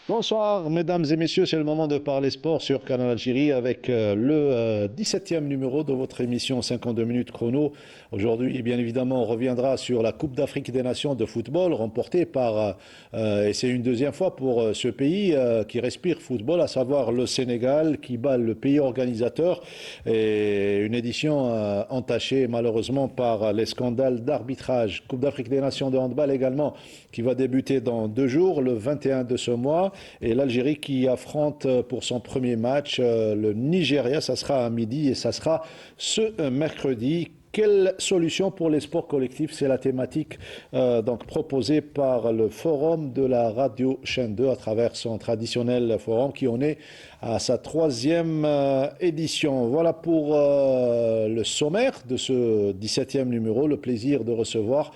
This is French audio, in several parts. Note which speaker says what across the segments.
Speaker 1: Bonsoir, mesdames et messieurs, c'est le moment de parler sport sur Canal Algérie avec le 17e numéro de votre émission 52 minutes chrono. Aujourd'hui, bien évidemment, on reviendra sur la Coupe d'Afrique des Nations de football remportée par, et c'est une deuxième fois pour ce pays qui respire football, à savoir le Sénégal qui bat le pays organisateur. Et une édition entachée malheureusement par les scandales d'arbitrage. Coupe d'Afrique des Nations de handball également qui va débuter dans 2 jours, le 21 de ce mois. Et l'Algérie qui affronte pour son premier match le Nigeria, ça sera à midi et ça sera ce mercredi. Quelle solution pour les sports collectifs? C'est la thématique donc proposée par le forum de la radio Chaîne 2 à travers son traditionnel forum qui en est à sa 3e édition. Voilà pour le sommaire de ce 17e numéro. Le plaisir de recevoir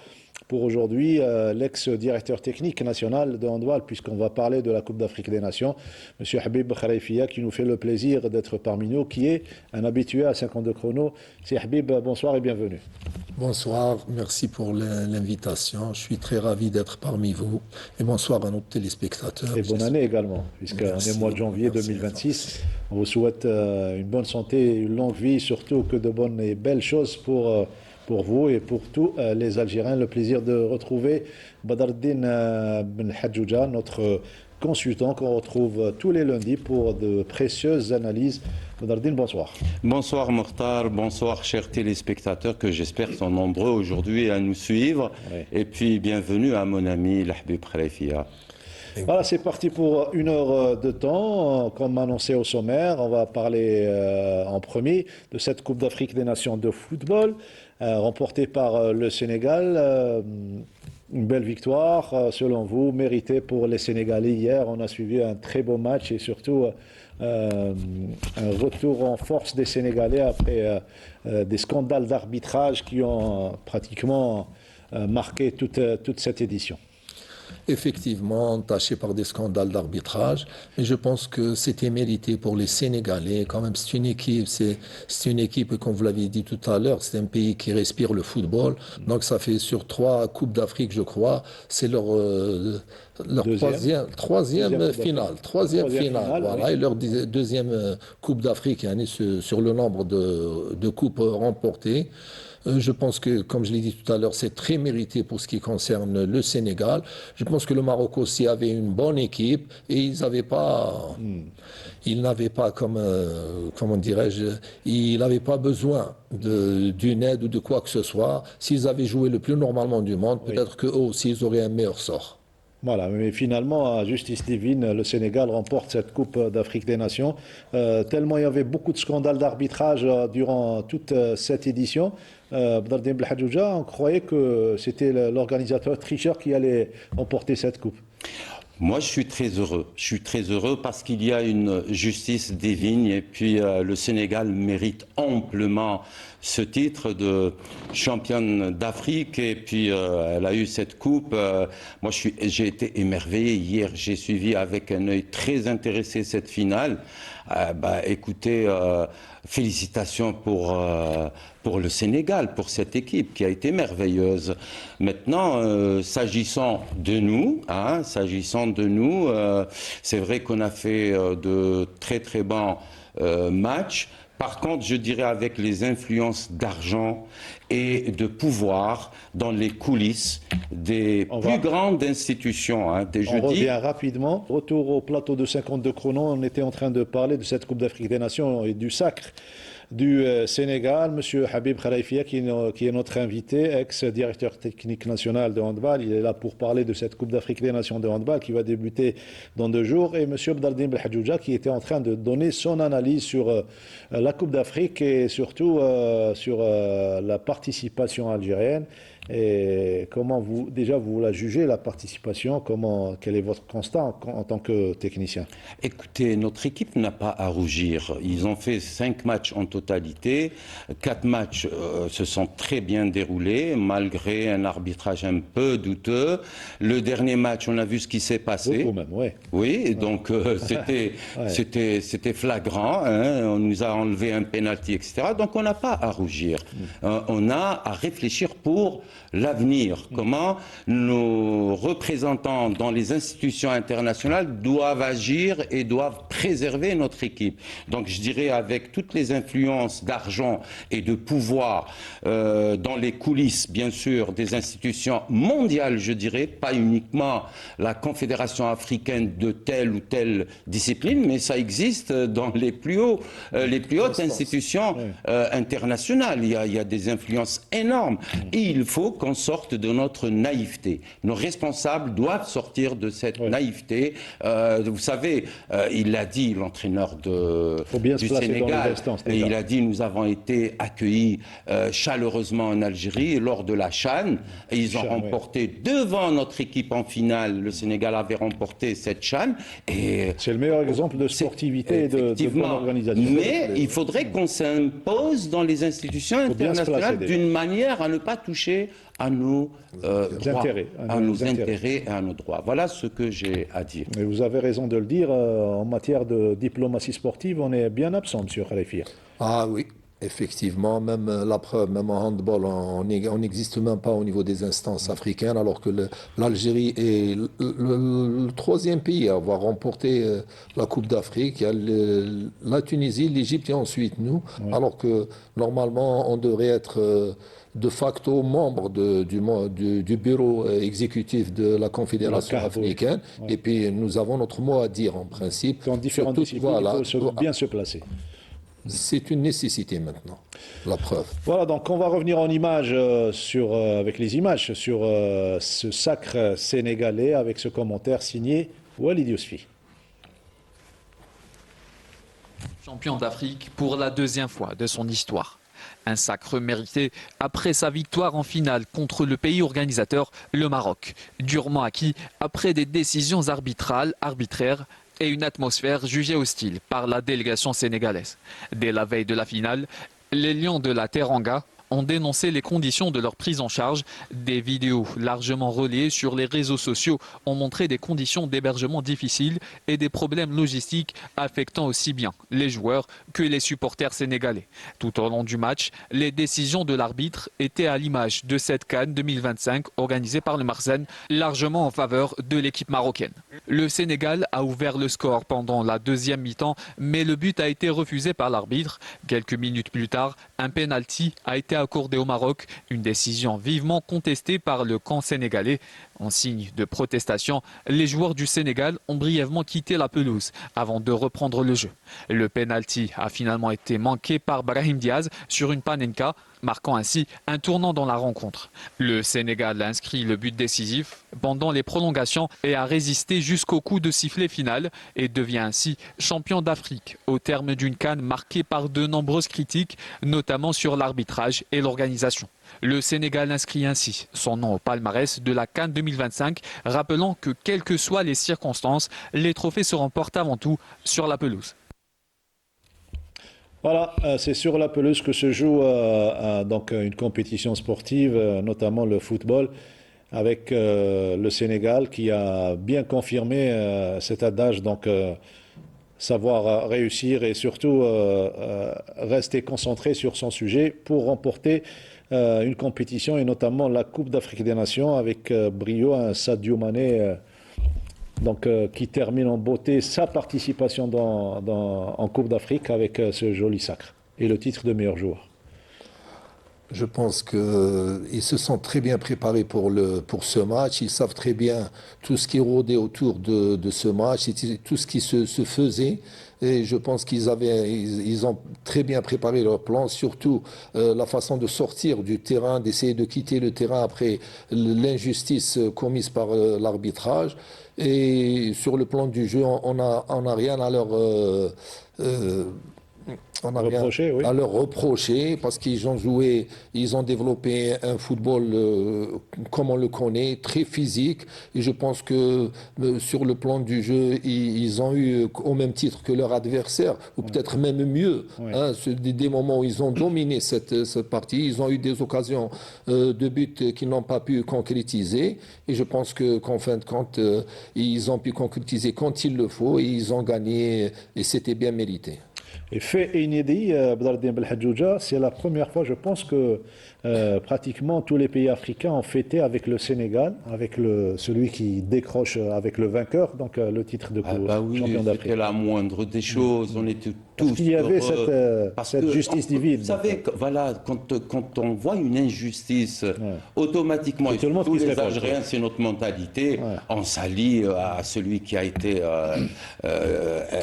Speaker 1: pour aujourd'hui l'ex-directeur technique national de handball, puisqu'on va parler de la Coupe d'Afrique des Nations, M. Habib Khalifia, qui nous fait le plaisir d'être parmi nous, qui est un habitué à 52 chronos. C'est Habib, bonsoir et bienvenue.
Speaker 2: Bonsoir, merci pour l'invitation. Je suis très ravi d'être parmi vous. Et bonsoir à nos téléspectateurs.
Speaker 1: Et bonne année également, puisqu'on est au mois de janvier 2026. On vous souhaite une bonne santé, une longue vie, surtout que de bonnes et belles choses pour vous et pour tous les Algériens. Le plaisir de retrouver Badardine Ben Hadjouja, notre consultant qu'on retrouve tous les lundis pour de précieuses analyses. Badardine, bonsoir.
Speaker 3: Bonsoir Mokhtar, bonsoir chers téléspectateurs que j'espère sont nombreux aujourd'hui à nous suivre. Oui. Et puis bienvenue à mon ami Habib Khalifia.
Speaker 1: Voilà, c'est parti pour 1 heure de temps. Comme annoncé au sommaire, on va parler en premier de cette Coupe d'Afrique des Nations de football, remportée par le Sénégal. Une belle victoire, selon vous, méritée pour les Sénégalais. Hier, on a suivi un très beau match et surtout un retour en force des Sénégalais après des scandales d'arbitrage qui ont pratiquement marqué toute cette édition.
Speaker 2: Effectivement, entaché par des scandales d'arbitrage, mais je pense que c'était mérité pour les Sénégalais. Quand même, c'est une équipe, comme vous l'avez dit tout à l'heure, c'est un pays qui respire le football. Donc ça fait sur 3 Coupes d'Afrique, je crois, c'est leur troisième finale. Voilà, oui. Et leur deuxième Coupe d'Afrique sur le nombre de coupes remportées. Je pense que, comme je l'ai dit tout à l'heure, c'est très mérité pour ce qui concerne le Sénégal. Je pense que le Maroc aussi avait une bonne équipe et ils n'avaient pas, comment dirais-je, ils n'avaient pas besoin d'une aide ou de quoi que ce soit. S'ils avaient joué le plus normalement du monde, peut-être qu'eux aussi, ils auraient un meilleur sort.
Speaker 1: Voilà, mais finalement, à justice divine, le Sénégal remporte cette Coupe d'Afrique des Nations. Tellement il y avait beaucoup de scandales d'arbitrage durant toute cette édition. Badardine Ben Hadjouja, on croyait que c'était l'organisateur tricheur qui allait remporter cette Coupe.
Speaker 3: Moi, je suis très heureux. Je suis très heureux parce qu'il y a une justice divine et puis le Sénégal mérite amplement ce titre de championne d'Afrique et puis elle a eu cette coupe. Moi, j'ai été émerveillé hier. J'ai suivi avec un œil très intéressé cette finale. Écoutez, félicitations pour le Sénégal, pour cette équipe qui a été merveilleuse. Maintenant, s'agissant de nous, c'est vrai qu'on a fait de très très bons matchs. Par contre, je dirais avec les influences d'argent et de pouvoir dans les coulisses des plus grandes institutions. On
Speaker 1: revient rapidement. Retour au plateau de 52 chronos. On était en train de parler de cette Coupe d'Afrique des Nations et du sacre du Sénégal, M. Habib Khalifia, qui est notre invité, ex-directeur technique national de handball. Il est là pour parler de cette Coupe d'Afrique des Nations de handball qui va débuter dans 2 jours. Et M. Badardine Ben Hadjouja, qui était en train de donner son analyse sur la Coupe d'Afrique et surtout sur la participation algérienne. Et comment vous la jugez, la participation, quel est votre constat en tant que technicien?
Speaker 3: Écoutez, notre équipe n'a pas à rougir. Ils ont fait 5 matchs en totalité. 4 matchs se sont très bien déroulés, malgré un arbitrage un peu douteux. Le dernier match, on a vu ce qui s'est passé.
Speaker 1: Beaucoup même, ouais.
Speaker 3: Oui, donc c'était flagrant. On nous a enlevé un penalty, etc. Donc on n'a pas à rougir. On a à réfléchir pour l'avenir, comment nos représentants dans les institutions internationales doivent agir et doivent préserver notre équipe. Donc je dirais avec toutes les influences d'argent et de pouvoir dans les coulisses, bien sûr, des institutions mondiales, je dirais, pas uniquement la Confédération africaine de telle ou telle discipline, mais ça existe dans les plus hautes institutions internationales. Il y a des influences énormes. Et il faut qu'on sorte de notre naïveté. Nos responsables doivent sortir de cette naïveté. Vous savez, il l'a dit, l'entraîneur du Sénégal, et il a dit, nous avons été accueillis chaleureusement en Algérie lors de la CHAN, et ils ont remporté devant notre équipe en finale. Le Sénégal avait remporté cette CHAN.
Speaker 1: C'est le meilleur exemple de sportivité et de bonne organisation.
Speaker 3: Mais il faudrait qu'on s'impose dans les institutions internationales d'une manière à ne pas toucher à nos intérêts et à nos droits. Voilà ce que j'ai à dire.
Speaker 1: Et vous avez raison de le dire, en matière de diplomatie sportive, on est bien absent, M. Khalifia.
Speaker 2: Ah oui, effectivement, même la preuve, même en handball, on n'existe même pas au niveau des instances africaines, alors que l'Algérie est le troisième pays à avoir remporté la Coupe d'Afrique. Il y a la Tunisie, l'Égypte et ensuite nous, alors que normalement on devrait être de facto membre du bureau exécutif de la Confédération africaine. Et puis nous avons notre mot à dire en principe.
Speaker 1: Dans différentes disciplines, il faut bien se placer.
Speaker 2: C'est une nécessité maintenant, la preuve.
Speaker 1: Voilà, donc on va revenir en images avec les images sur ce sacre sénégalais avec ce commentaire signé Walid Yousfi.
Speaker 4: Champion d'Afrique pour la deuxième fois de son histoire. Un sacre mérité après sa victoire en finale contre le pays organisateur, le Maroc. Durement acquis après des décisions arbitraires et une atmosphère jugée hostile par la délégation sénégalaise. Dès la veille de la finale, les Lions de la Teranga ont dénoncé les conditions de leur prise en charge. Des vidéos largement relayées sur les réseaux sociaux ont montré des conditions d'hébergement difficiles et des problèmes logistiques affectant aussi bien les joueurs que les supporters sénégalais. Tout au long du match, les décisions de l'arbitre étaient à l'image de cette CAN 2025 organisée par le Marzane, largement en faveur de l'équipe marocaine. Le Sénégal a ouvert le score pendant la deuxième mi-temps, mais le but a été refusé par l'arbitre. Quelques minutes plus tard, un penalty a été accordé au Maroc, une décision vivement contestée par le camp sénégalais. En signe de protestation, les joueurs du Sénégal ont brièvement quitté la pelouse avant de reprendre le jeu. Le penalty a finalement été manqué par Brahim Diaz sur une panenka, marquant ainsi un tournant dans la rencontre. Le Sénégal a inscrit le but décisif pendant les prolongations et a résisté jusqu'au coup de sifflet final et devient ainsi champion d'Afrique au terme d'une CAN marquée par de nombreuses critiques, notamment sur l'arbitrage et l'organisation. Le Sénégal inscrit ainsi son nom au palmarès de la CAN 2025, rappelant que quelles que soient les circonstances, les trophées se remportent avant tout sur la pelouse.
Speaker 1: Voilà, c'est sur la pelouse que se joue donc une compétition sportive, notamment le football, avec le Sénégal qui a bien confirmé cet adage, donc savoir réussir et surtout rester concentré sur son sujet pour remporter une compétition et notamment la Coupe d'Afrique des Nations avec brio un Sadio Mané qui termine en beauté sa participation en Coupe d'Afrique avec ce joli sacre et le titre de meilleur joueur.
Speaker 2: Je pense qu'ils se sont très bien préparés pour ce match. Ils savent très bien tout ce qui rôdait autour de ce match, tout ce qui se faisait. Et je pense qu'ils ont très bien préparé leur plan, surtout la façon de sortir du terrain, d'essayer de quitter le terrain après l'injustice commise par l'arbitrage. Et sur le plan du jeu, on n'a rien à leur à leur reprocher parce qu'ils ont joué, ils ont développé un football comme on le connaît, très physique. Et je pense que sur le plan du jeu, ils ont eu au même titre que leur adversaire, ou peut-être même mieux. Hein, des moments où ils ont dominé cette partie, ils ont eu des occasions de but qu'ils n'ont pas pu concrétiser. Et je pense qu'en fin de compte, ils ont pu concrétiser quand il le faut et ils ont gagné et c'était bien mérité.
Speaker 1: Et fait inédit, Badardine Belhadjouja, c'est la première fois, je pense, que pratiquement tous les pays africains ont fêté avec le Sénégal, avec celui qui décroche avec le vainqueur, donc le titre de champion d'Afrique.
Speaker 3: C'était la moindre des choses. On était tous
Speaker 1: Parce qu'il y avait cette justice divine.
Speaker 3: Vous savez, voilà, quand on voit une injustice, automatiquement, tous les Algériens, c'est notre mentalité, on s'allie à celui qui a été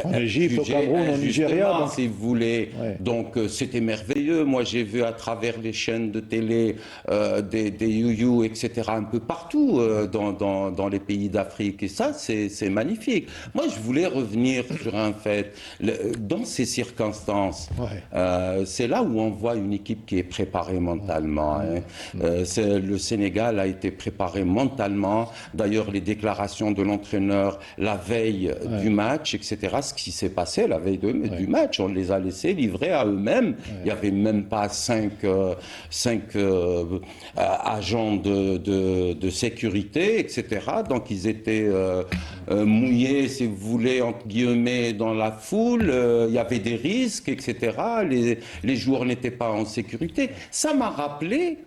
Speaker 1: en Égypte, au Cameroun, au Nigeria,
Speaker 3: si vous voulez. Donc c'était merveilleux. Moi, j'ai vu à travers les chaînes de télé des you-you, etc., un peu partout dans les pays d'Afrique. Et ça, c'est magnifique. Moi, je voulais revenir sur un fait. Dans ces circonstances, c'est là où on voit une équipe qui est préparée mentalement. Le Sénégal a été préparé mentalement. D'ailleurs, les déclarations de l'entraîneur la veille du match, etc., ce qui s'est passé la veille du match, on les a laissés livrer à eux-mêmes. Il n'y avait même pas cinq agents de sécurité, etc. Donc, ils étaient mouillés, si vous voulez, entre guillemets, dans la foule. Il y avait des risques, etc. Les joueurs n'étaient pas en sécurité. Ça m'a rappelé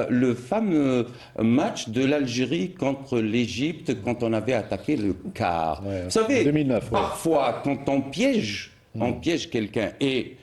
Speaker 3: le fameux match de l'Algérie contre l'Égypte quand on avait attaqué le quart. Vous savez, 2009, parfois, quand on piège quelqu'un et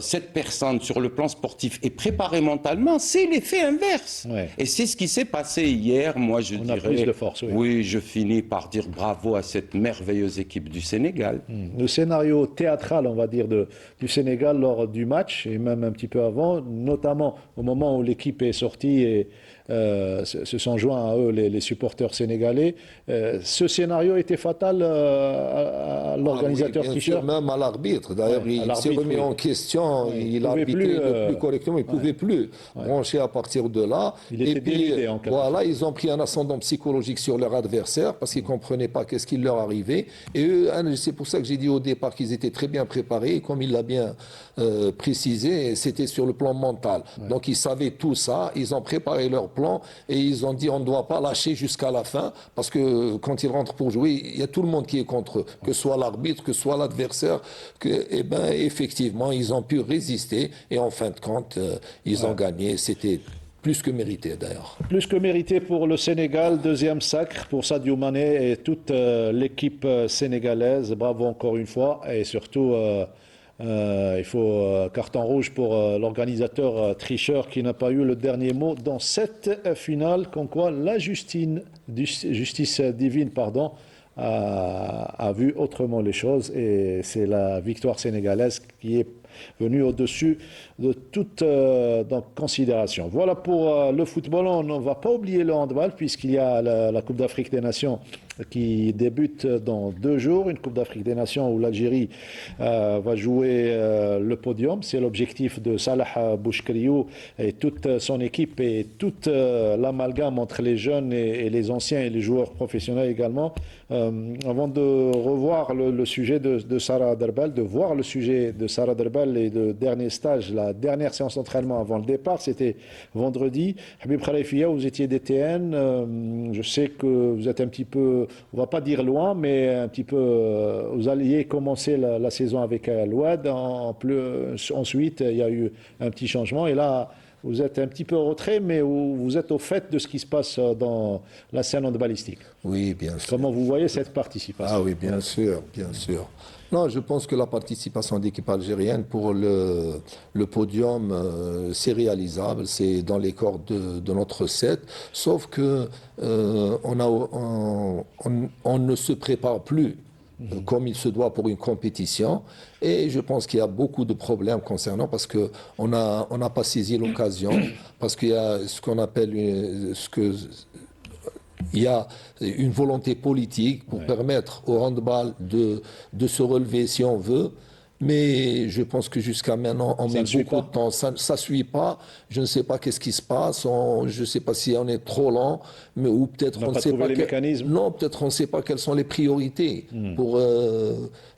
Speaker 3: cette personne, sur le plan sportif, est préparée mentalement, c'est l'effet inverse. Et c'est ce qui s'est passé hier. Moi, je dirais...
Speaker 1: a plus de force,
Speaker 3: oui, je finis par dire bravo à cette merveilleuse équipe du Sénégal.
Speaker 1: Le scénario théâtral, on va dire, du Sénégal lors du match, et même un petit peu avant, notamment au moment où l'équipe est sortie et se sont joints à eux les supporters sénégalais. Ce scénario était fatal à l'organisateur tricheur.
Speaker 2: Même à l'arbitre. D'ailleurs, il s'est remis en question. Il a arbitré le plus correctement. Il ne pouvait plus brancher à partir de là.
Speaker 1: Et puis,
Speaker 2: voilà, ils ont pris un ascendant psychologique sur leur adversaire parce qu'ils ne comprenaient pas qu'est-ce qui leur arrivait. Et eux, c'est pour ça que j'ai dit au départ qu'ils étaient très bien préparés. Et comme il l'a bien précisé, c'était sur le plan mental. Donc, ils savaient tout ça. Ils ont préparé leur plan et ils ont dit on ne doit pas lâcher jusqu'à la fin parce que quand ils rentrent pour jouer, il y a tout le monde qui est contre eux, que ce soit l'arbitre, que ce soit l'adversaire, et ben effectivement ils ont pu résister et en fin de compte ils ont gagné. C'était plus que mérité d'ailleurs.
Speaker 1: Plus que mérité pour le Sénégal, deuxième sacre pour Sadio Mané et toute l'équipe sénégalaise. Bravo encore une fois et surtout il faut carton rouge pour l'organisateur tricheur qui n'a pas eu le dernier mot dans cette finale, comme quoi la justice divine a vu autrement les choses et c'est la victoire sénégalaise qui est venue au-dessus de toute considération. Voilà pour le football. On ne va pas oublier le handball puisqu'il y a la Coupe d'Afrique des Nations qui débute dans 2 jours, une Coupe d'Afrique des Nations où l'Algérie va jouer le podium. C'est l'objectif de Salah Bouchkriou et toute son équipe et toute l'amalgame entre les jeunes et les anciens et les joueurs professionnels également. Avant de revoir le sujet de Sarah Derbal, de voir le sujet de Sarah Derbal et de dernier stage, la dernière séance d'entraînement avant le départ, c'était vendredi. Habib Khalifia, vous étiez DTN. Je sais que vous êtes un petit peu, on ne va pas dire loin, mais un petit peu, vous alliez commencer la saison avec l'Ouad. Ensuite, il y a eu un petit changement. Et là, vous êtes un petit peu en retrait, mais vous êtes au fait de ce qui se passe dans la scène handballistique.
Speaker 2: Oui, bien sûr.
Speaker 1: Comment vous voyez cette participation?
Speaker 2: Ah oui, bien sûr, bien sûr. Non, je pense que la participation d'équipe algérienne pour le podium, c'est réalisable, c'est dans les cordes de notre set, sauf que on ne se prépare plus comme il se doit pour une compétition. Et je pense qu'il y a beaucoup de problèmes concernant parce qu'on n'a pas saisi l'occasion, parce qu'il y a ce qu'on appelle il y a une volonté politique pour permettre au handball de se relever si on veut. Mais je pense que jusqu'à maintenant, on met beaucoup de temps. Ça ne suit pas. Je ne sais pas qu'est-ce qui se passe. Je ne sais pas si on est trop lent, mais ou peut-être on ne sait pas. Non, peut-être on ne sait pas quelles sont les priorités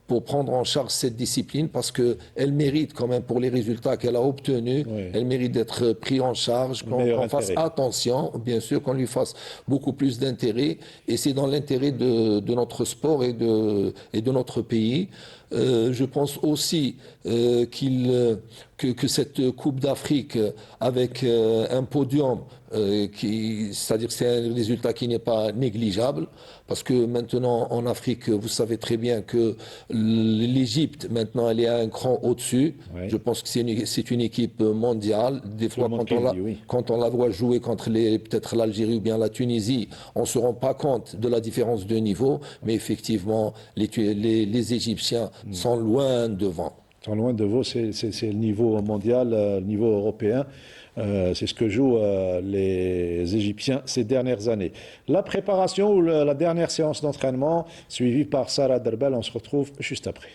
Speaker 2: pour prendre en charge cette discipline parce qu'elle mérite quand même pour les résultats qu'elle a obtenus. Elle mérite d'être prise en charge, qu'on fasse attention, bien sûr, qu'on lui fasse beaucoup plus d'intérêt. Et c'est dans l'intérêt de notre sport et de notre pays. Je pense aussi que que cette Coupe d'Afrique avec un podium, c'est-à-dire que c'est un résultat qui n'est pas négligeable, parce que maintenant en Afrique, vous savez très bien que l'Égypte, maintenant, elle est un cran au-dessus.
Speaker 1: Oui.
Speaker 2: Je pense que c'est une équipe mondiale. Des fois,
Speaker 1: oui.
Speaker 2: quand on la voit jouer contre peut-être l'Algérie ou bien la Tunisie, on ne se rend pas compte de la différence de niveau, mais effectivement, les Égyptiens sont loin devant.
Speaker 1: Sont loin de vous, c'est le niveau mondial, le niveau européen. C'est ce que jouent les Égyptiens ces dernières années. La préparation ou la dernière séance d'entraînement, suivie par Sarah Derbel, on se retrouve juste après.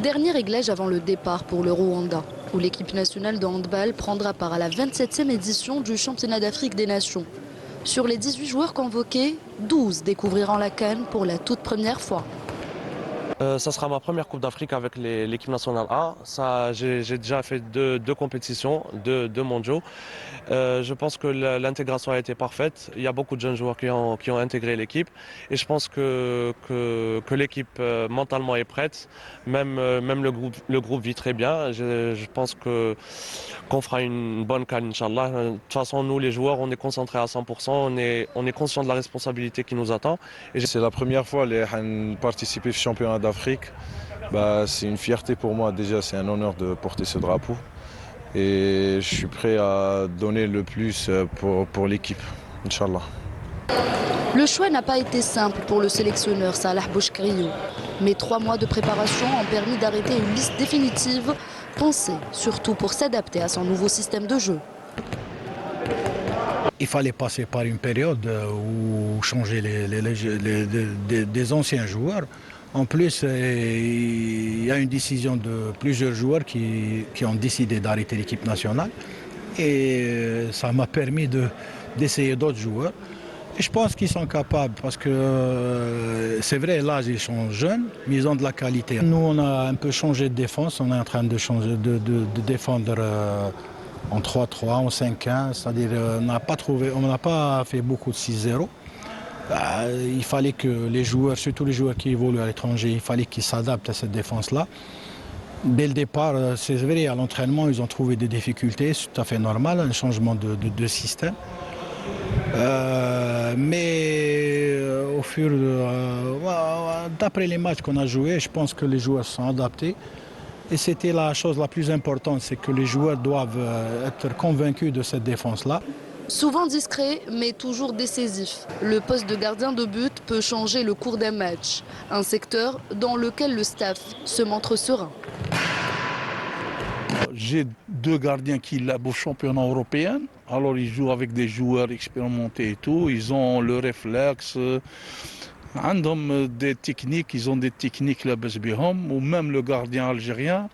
Speaker 5: Dernier réglage avant le départ pour le Rwanda, où l'équipe nationale de handball prendra part à la 27e édition du championnat d'Afrique des Nations. Sur les 18 joueurs convoqués, 12 découvriront la CAN pour la toute première fois.
Speaker 6: Ça sera ma première Coupe d'Afrique avec l'équipe nationale A. J'ai déjà fait deux compétitions, deux mondiaux. Je pense que l'intégration a été parfaite. Il y a beaucoup de jeunes joueurs qui ont intégré l'équipe. Et je pense que l'équipe mentalement est prête. Même le groupe vit très bien. Je pense qu'on fera une bonne CAN, Inch'Allah. De toute façon, nous les joueurs, on est concentrés à 100%. On est conscients de la responsabilité qui nous attend.
Speaker 7: C'est la première fois que participer au championnat d'Afrique. C'est une fierté pour moi. Déjà, c'est un honneur de porter ce drapeau. Et je suis prêt à donner le plus pour l'équipe, Inch'Allah.
Speaker 5: Le choix n'a pas été simple pour le sélectionneur Salah Bouchkriou. Mais 3 mois de préparation ont permis d'arrêter une liste définitive, pensée surtout pour s'adapter à son nouveau système de jeu.
Speaker 8: Il fallait passer par une période où changer des anciens joueurs. En plus, il y a une décision de plusieurs joueurs qui ont décidé d'arrêter l'équipe nationale. Et ça m'a permis d'essayer d'autres joueurs. Et je pense qu'ils sont capables parce que c'est vrai, l'âge, ils sont jeunes, mais ils ont de la qualité. Nous, on a un peu changé de défense. On est en train de changer, de défendre en 3-3, en 5-1. C'est-à-dire on n'a pas fait beaucoup de 6-0. Il fallait que les joueurs, surtout les joueurs qui évoluent à l'étranger, il fallait qu'ils s'adaptent à cette défense-là. Dès le départ, c'est vrai, à l'entraînement, ils ont trouvé des difficultés, c'est tout à fait normal, un changement de système. Mais au fur d'après les matchs qu'on a joués, je pense que les joueurs se sont adaptés. Et c'était la chose la plus importante, c'est que les joueurs doivent être convaincus de cette défense-là.
Speaker 5: Souvent discret, mais toujours décisif. Le poste de gardien de but peut changer le cours d'un match. Un secteur dans lequel le staff se montre serein.
Speaker 9: J'ai 2 gardiens qui lèvent au championnat européen. Alors ils jouent avec des joueurs expérimentés et tout. Ils ont le réflexe. Ils ont des techniques ou même le gardien algérien.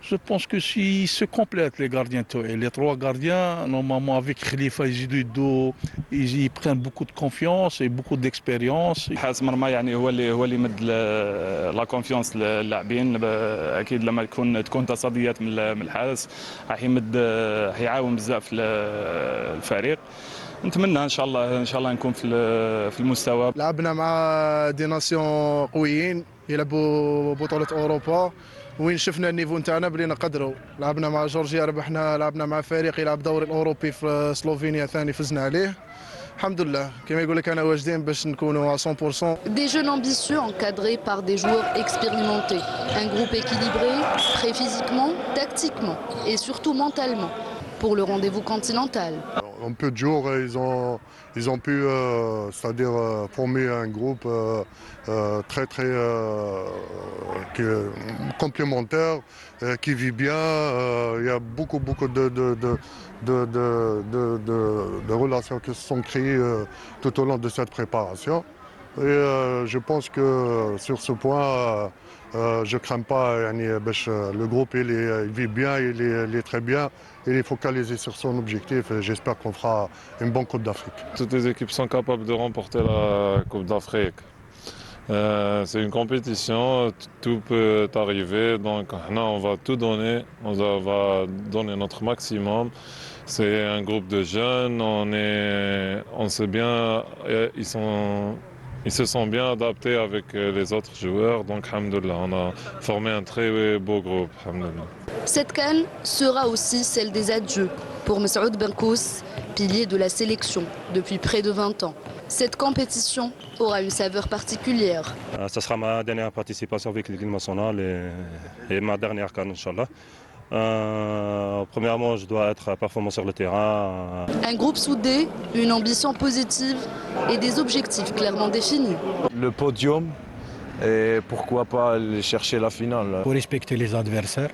Speaker 9: Je pense que s'ils se complètent les gardiens, et les 3 gardiens, normalement avec Khalifa Zidou, ils prennent beaucoup de confiance et beaucoup d'expérience.
Speaker 10: حارس مرمى يعني هو اللي يمد لا كونفيونس للاعبين اكيد لما تكون تصديات من الحارس راح يمد يعاون بزاف الفريق. نتمنى ان شاء الله نكون في المستوى.
Speaker 11: لعبنا مع دي ناسيون قويين يلعبوا بطولة اوروبا وين شفنا النيفو نتاعنا بلي نقدروا. لعبنا مع جورجيا ربحنا، لعبنا مع فريق يلعب دوري الاوروبي في سلوفينيا ثاني فزنا عليه. الحمد لله كما يقول لك انا واجدين باش نكونوا à 100%.
Speaker 5: Des jeunes ambitieux encadrés par des joueurs expérimentés. Un groupe équilibré, prêt physiquement, tactiquement et surtout mentalement pour le rendez-vous continental.
Speaker 12: En peu de jours, ils ont pu c'est-à-dire former un groupe très complémentaire, qui vit bien. Il y a beaucoup de relations qui se sont créées tout au long de cette préparation. Et je pense que sur ce point, je ne crains pas. Le groupe il vit bien, il est très bien. Il est focalisé sur son objectif et j'espère qu'on fera une bonne Coupe d'Afrique.
Speaker 7: Toutes les équipes sont capables de remporter la Coupe d'Afrique. C'est une compétition, tout peut arriver, donc on va tout donner, on va donner notre maximum. C'est un groupe de jeunes, on sait bien,
Speaker 13: ils se sont bien adaptés avec les autres joueurs. Donc, alhamdoulilah, on a formé un très beau groupe. Alhamdoulilah.
Speaker 5: Cette CAN sera aussi celle des adieux pour Messoud Benkous, pilier de la sélection depuis près de 20 ans. Cette compétition aura une saveur particulière.
Speaker 14: Ce sera ma dernière participation avec l'équipe nationale et ma dernière CAN, Inch'Allah. Premièrement, je dois être performant sur le terrain.
Speaker 5: Un groupe soudé, une ambition positive et des objectifs clairement définis.
Speaker 7: Le podium et pourquoi pas aller chercher la finale.
Speaker 8: Il faut respecter les adversaires.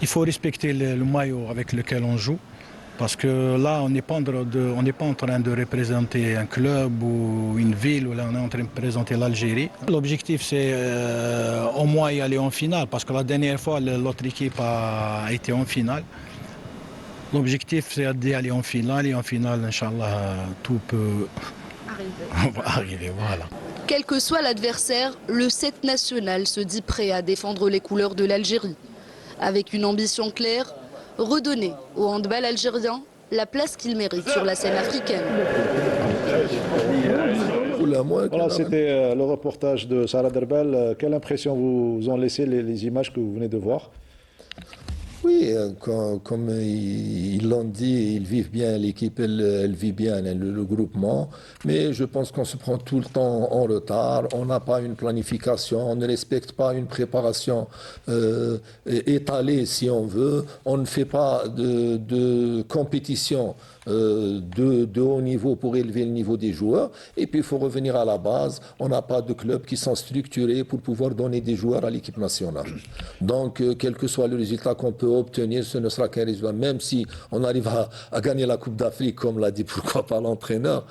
Speaker 8: Il faut respecter le maillot avec lequel on joue. Parce que là, on n'est pas en train de représenter un club ou une ville, là, on est en train de présenter l'Algérie. L'objectif, c'est au moins y aller en finale, parce que la dernière fois, l'autre équipe a été en finale. L'objectif, c'est d'y aller en finale, et en finale, Inch'Allah, tout peut arriver. Voilà.
Speaker 5: Quel que soit l'adversaire, le 7 national se dit prêt à défendre les couleurs de l'Algérie. Avec une ambition claire, redonner au handball algérien la place qu'il mérite sur la scène africaine.
Speaker 1: Voilà, c'était le reportage de Sarah Derbel. Quelle impression vous ont laissé les images que vous venez de voir?
Speaker 2: Oui, comme ils l'ont dit, ils vivent bien, l'équipe elle vit bien, le groupement, mais je pense qu'on se prend tout le temps en retard, on n'a pas une planification, on ne respecte pas une préparation étalée si on veut, on ne fait pas de compétition de haut niveau pour élever le niveau des joueurs, et puis il faut revenir à la base, on n'a pas de clubs qui sont structurés pour pouvoir donner des joueurs à l'équipe nationale. Donc quel que soit le résultat qu'on peut obtenir, ce ne sera qu'un résultat, même si on arrive à gagner la Coupe d'Afrique, comme l'a dit pourquoi pas l'entraîneur,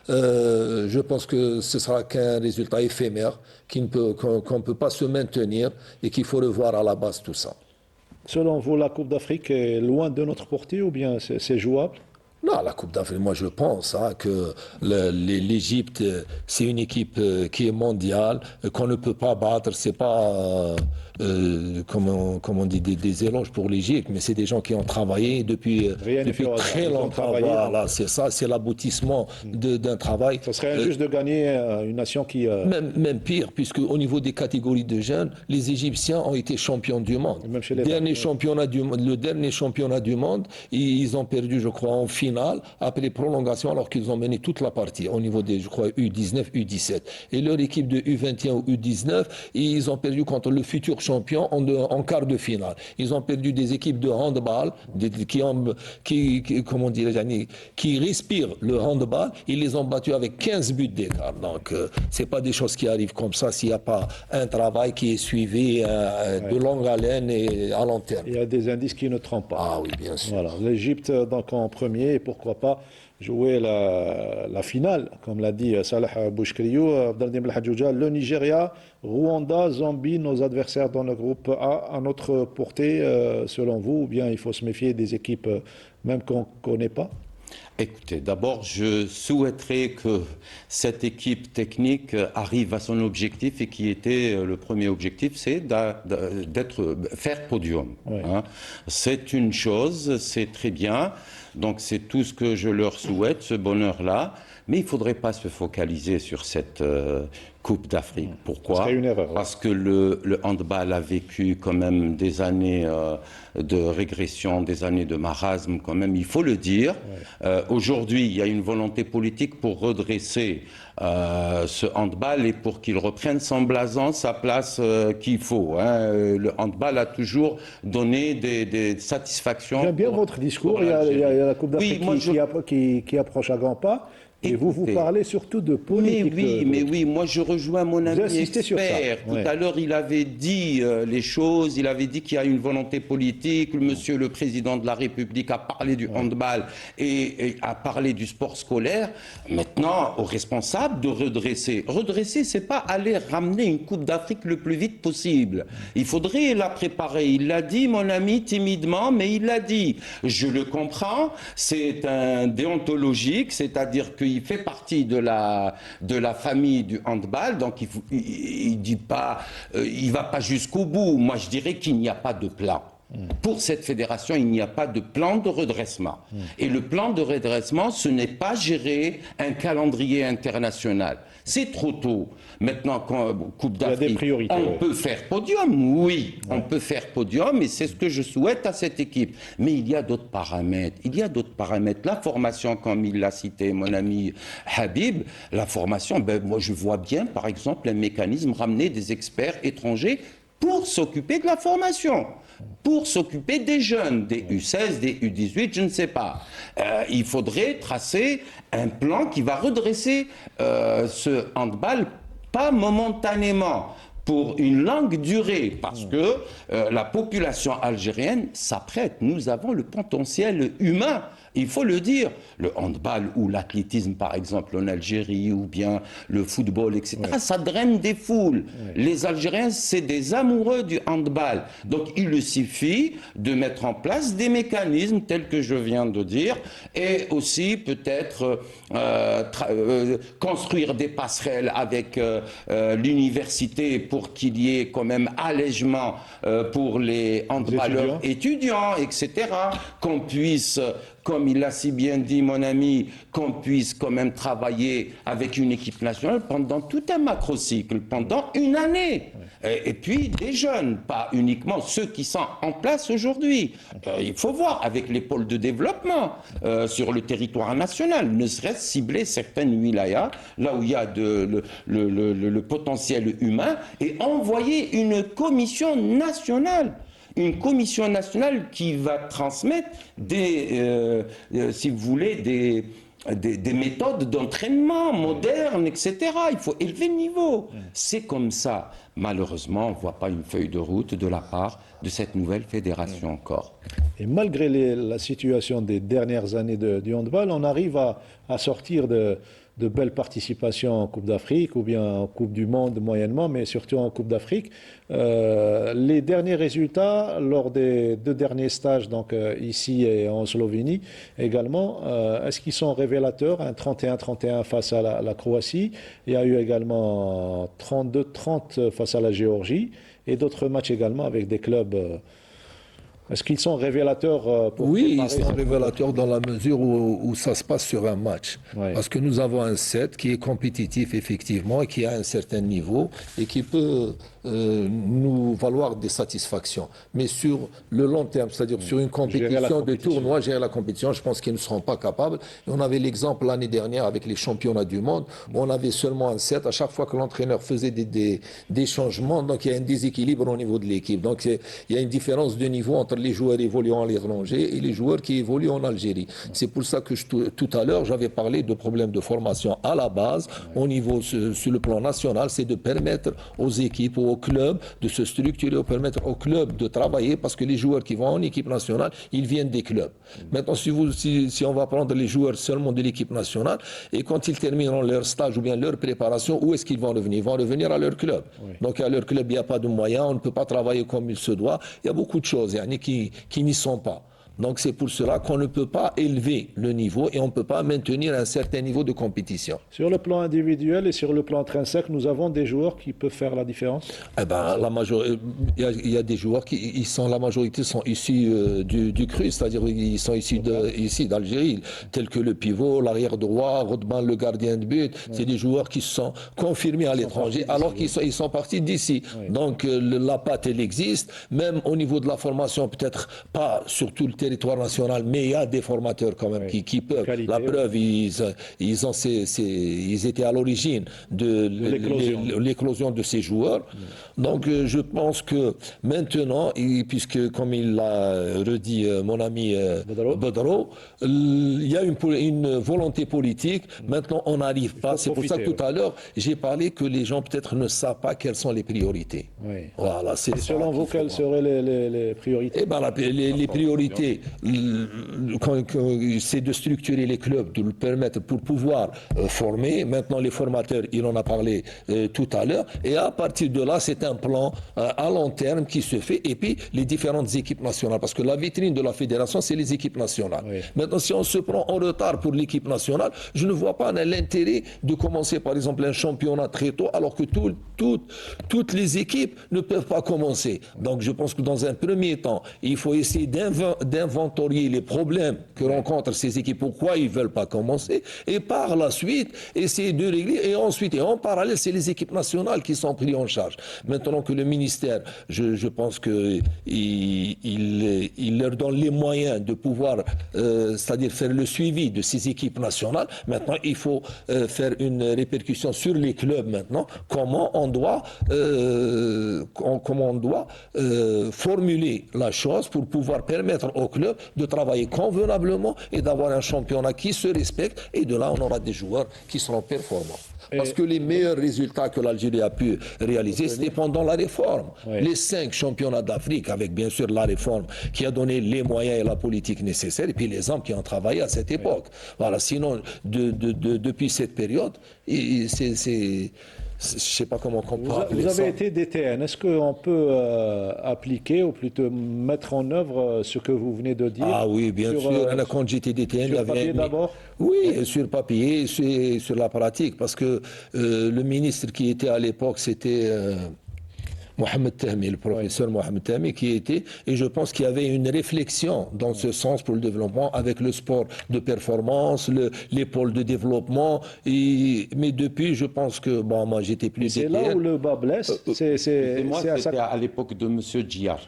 Speaker 2: je pense que ce sera qu'un résultat éphémère, qu'on ne peut pas se maintenir et qu'il faut revoir à la base tout ça.
Speaker 1: Selon vous, la Coupe d'Afrique est loin de notre portée ou bien c'est jouable?
Speaker 2: Non, la Coupe d'Afrique, moi je pense que l'Égypte, c'est une équipe qui est mondiale, qu'on ne peut pas battre. C'est pas, comme on dit, des éloges pour l'Égypte, mais c'est des gens qui ont travaillé depuis très longtemps. Voilà, c'est ça, c'est l'aboutissement d'un travail.
Speaker 1: Ce serait injuste de gagner une nation qui...
Speaker 2: Même pire, puisque au niveau des catégories de jeunes, les Égyptiens ont été champions du monde. Le dernier championnat du monde, ils ont perdu, je crois, en finale, après prolongation, alors qu'ils ont mené toute la partie au niveau des, je crois, U19, U17. Et leur équipe de U21 ou U19, ils ont perdu contre le futur champion en quart de finale. Ils ont perdu des équipes de handball qui respirent le handball. Ils les ont battus avec 15 buts d'écart. Donc, c'est pas des choses qui arrivent comme ça s'il n'y a pas un travail qui est suivi de longue haleine et à long terme.
Speaker 1: Il y a des indices qui ne trompent pas.
Speaker 2: Ah oui, bien sûr.
Speaker 1: Voilà. L'Égypte donc en premier, et pourquoi pas jouer la finale, comme l'a dit Salah Bouchkriou, Abdeldim El-Hadjouja, le Nigeria, Rwanda, Zambie, nos adversaires dans le groupe A, à notre portée, selon vous, ou bien il faut se méfier des équipes même qu'on ne connaît pas?
Speaker 3: Écoutez, d'abord, je souhaiterais que cette équipe technique arrive à son objectif, et qui était le premier objectif, c'est faire podium.
Speaker 1: Oui.
Speaker 3: Hein. C'est une chose, c'est très bien. Donc c'est tout ce que je leur souhaite, ce bonheur-là. Mais il ne faudrait pas se focaliser sur cette Coupe d'Afrique. Pourquoi?
Speaker 1: Ce serait une erreur.
Speaker 3: Parce que le handball a vécu quand même des années de régression, des années de marasme quand même, il faut le dire.
Speaker 1: Ouais.
Speaker 3: Aujourd'hui, il y a une volonté politique pour redresser ce handball et pour qu'il reprenne son blason, sa place qu'il faut. Hein. Le handball a toujours donné des satisfactions.
Speaker 1: J'aime bien votre discours. Il y a la Coupe d'Afrique qui approche à grands pas. Et vous parlez surtout de politique.
Speaker 3: Mais oui, moi je rejoins mon ami expert. Tout à l'heure, il avait dit les choses, il avait dit qu'il y a une volonté politique. Monsieur le Président de la République a parlé du handball et a parlé du sport scolaire. Maintenant, aux responsables de redresser. Redresser, c'est pas aller ramener une Coupe d'Afrique le plus vite possible. Il faudrait la préparer. Il l'a dit, mon ami, timidement, mais il l'a dit. Je le comprends, c'est un déontologique, c'est-à-dire que il fait partie de la famille du handball, donc il dit pas, il va pas jusqu'au bout. Moi, je dirais qu'il n'y a pas de plan. Pour cette fédération, il n'y a pas de plan de redressement. Et le plan de redressement, ce n'est pas gérer un calendrier international. C'est trop tôt. Maintenant, Coupe d'Afrique, on peut faire podium, oui, on peut faire podium, et c'est ce que je souhaite à cette équipe. Mais il y a d'autres paramètres. Il y a d'autres paramètres. La formation, comme il l'a cité mon ami Habib, la formation, moi je vois bien, par exemple, un mécanisme ramener des experts étrangers pour s'occuper de la formation, pour s'occuper des jeunes, des U16, des U18, je ne sais pas. Il faudrait tracer un plan qui va redresser ce handball, pas momentanément, pour une longue durée, parce que la population algérienne s'apprête. Nous avons le potentiel humain. Il faut le dire, le handball ou l'athlétisme par exemple en Algérie ou bien le football, etc., ça draine des foules. Les Algériens, c'est des amoureux du handball. Donc il suffit de mettre en place des mécanismes tels que je viens de dire et aussi peut-être construire des passerelles avec l'université pour qu'il y ait quand même allègement pour les handballeurs étudiants, etc., qu'on puisse... Comme il l'a si bien dit mon ami, qu'on puisse quand même travailler avec une équipe nationale pendant tout un macrocycle, pendant une année. Et puis des jeunes, pas uniquement ceux qui sont en place aujourd'hui. Il faut voir avec les pôles de développement sur le territoire national, ne serait-ce cibler certaines wilayas, là où il y a le potentiel humain, et envoyer une commission nationale. Une commission nationale qui va transmettre si vous voulez, des méthodes d'entraînement modernes, etc. Il faut élever le niveau. C'est comme ça. Malheureusement, on ne voit pas une feuille de route de la part de cette nouvelle fédération encore.
Speaker 1: Et malgré la situation des dernières années du handball, on arrive à sortir de belles participations en Coupe d'Afrique ou bien en Coupe du Monde moyennement, mais surtout en Coupe d'Afrique. Les derniers résultats lors des 2 derniers stages, donc ici et en Slovénie également, est-ce qu'ils sont révélateurs? Un 31-31 face à la Croatie. Il y a eu également 32-30 face à la Géorgie et d'autres matchs également avec des clubs. Est-ce qu'ils sont révélateurs
Speaker 2: Oui, ils sont révélateurs dans la mesure où ça se passe sur un match. Parce que nous avons un set qui est compétitif effectivement et qui a un certain niveau et qui peut nous valoir des satisfactions. Mais sur le long terme, c'est-à-dire sur une compétition de tournoi, gérer la compétition, je pense qu'ils ne seront pas capables. Et on avait l'exemple l'année dernière avec les championnats du monde, où on avait seulement un set. À chaque fois que l'entraîneur faisait des changements, donc il y a un déséquilibre au niveau de l'équipe. Donc il y a une différence de niveau entre les joueurs évoluant à l'étranger et les joueurs qui évoluent en Algérie. C'est pour ça que tout à l'heure, j'avais parlé de problèmes de formation à la base, au niveau sur le plan national, c'est de permettre aux équipes, aux clubs de se structurer, de permettre aux clubs de travailler, parce que les joueurs qui vont en équipe nationale, ils viennent des clubs. Maintenant, si on va prendre les joueurs seulement de l'équipe nationale, et quand ils termineront leur stage ou bien leur préparation, où est-ce qu'ils vont revenir? Ils vont revenir à leur club. Donc à leur club, il n'y a pas de moyens, on ne peut pas travailler comme il se doit. Il y a beaucoup de choses qui n'y sont pas. Donc c'est pour cela qu'on ne peut pas élever le niveau et on ne peut pas maintenir un certain niveau de compétition.
Speaker 1: Sur le plan individuel et sur le plan intrinsèque, nous avons des joueurs qui peuvent faire la différence?
Speaker 2: Eh ben, il y a des joueurs la majorité sont issus du CRU, c'est-à-dire ils sont issus d'Algérie, tels que le pivot, l'arrière droit, Rodman, le gardien de but. C'est des joueurs qui sont confirmés à l'étranger alors qu'ils sont partis d'ici. Donc la patte, elle existe, même au niveau de la formation, peut-être pas sur tout le territoire national, mais il y a des formateurs quand même qui peuvent. La preuve, ils étaient à l'origine de l'éclosion de ces joueurs. Donc je pense que maintenant, puisque comme il l'a redit mon ami Bodro, il y a une volonté politique. Maintenant, on n'arrive pas. C'est pour ça que tout à l'heure, j'ai parlé que les gens peut-être ne savent pas quelles sont les priorités. Voilà,
Speaker 1: et selon vous, quelles seraient les priorités?
Speaker 2: Les priorités, structurer, c'est de structurer les clubs, de le permettre pour pouvoir former. Maintenant, les formateurs, il en a parlé tout à l'heure. Et à partir de là, c'est un plan à long terme qui se fait. Et puis, les différentes équipes nationales. Parce que la vitrine de la fédération, c'est les équipes nationales. Oui. Maintenant, si on se prend en retard pour l'équipe nationale, je ne vois pas l'intérêt de commencer, par exemple, un championnat très tôt, alors que toutes les équipes ne peuvent pas commencer. Donc, je pense que dans un premier temps, il faut essayer d'inventorier les problèmes que rencontrent ces équipes, pourquoi ils ne veulent pas commencer, et par la suite, essayer de régler. Et ensuite, et en parallèle, c'est les équipes nationales qui sont prises en charge. Maintenant que le ministère, je pense qu'il leur donne les moyens de pouvoir, c'est-à-dire faire le suivi de ces équipes nationales. Maintenant, il faut faire une répercussion sur les clubs maintenant, comment on doit formuler la chose pour pouvoir permettre aux clubs de travailler convenablement et d'avoir un championnat qui se respecte, et de là on aura des joueurs qui seront performants. Parce que les meilleurs résultats que l'Algérie a pu réaliser, c'était pendant la réforme. Oui. Les 5 championnats d'Afrique, avec bien sûr la réforme qui a donné les moyens et la politique nécessaires, et puis les hommes qui ont travaillé à cette époque. Voilà. Sinon, depuis cette période, c'est je ne sais pas comment on peut appeler ça.
Speaker 1: Vous avez été DTN. Est-ce qu'on peut appliquer ou plutôt mettre en œuvre ce que vous venez de dire?
Speaker 2: Ah oui, bien sûr. Quand j'étais DTN,
Speaker 1: sur papier d'abord?
Speaker 2: Oui, sur papier et sur la pratique. Parce que le ministre qui était à l'époque, c'était Mohamed Tahmi, le professeur Mohamed Tahmi qui était, et je pense qu'il y avait une réflexion dans ce sens pour le développement avec le sport de performance, les pôles de développement, mais depuis je pense que, bon, moi j'étais plus...
Speaker 1: C'est là où le bas blesse,
Speaker 3: c'était à l'époque de M. Djiar.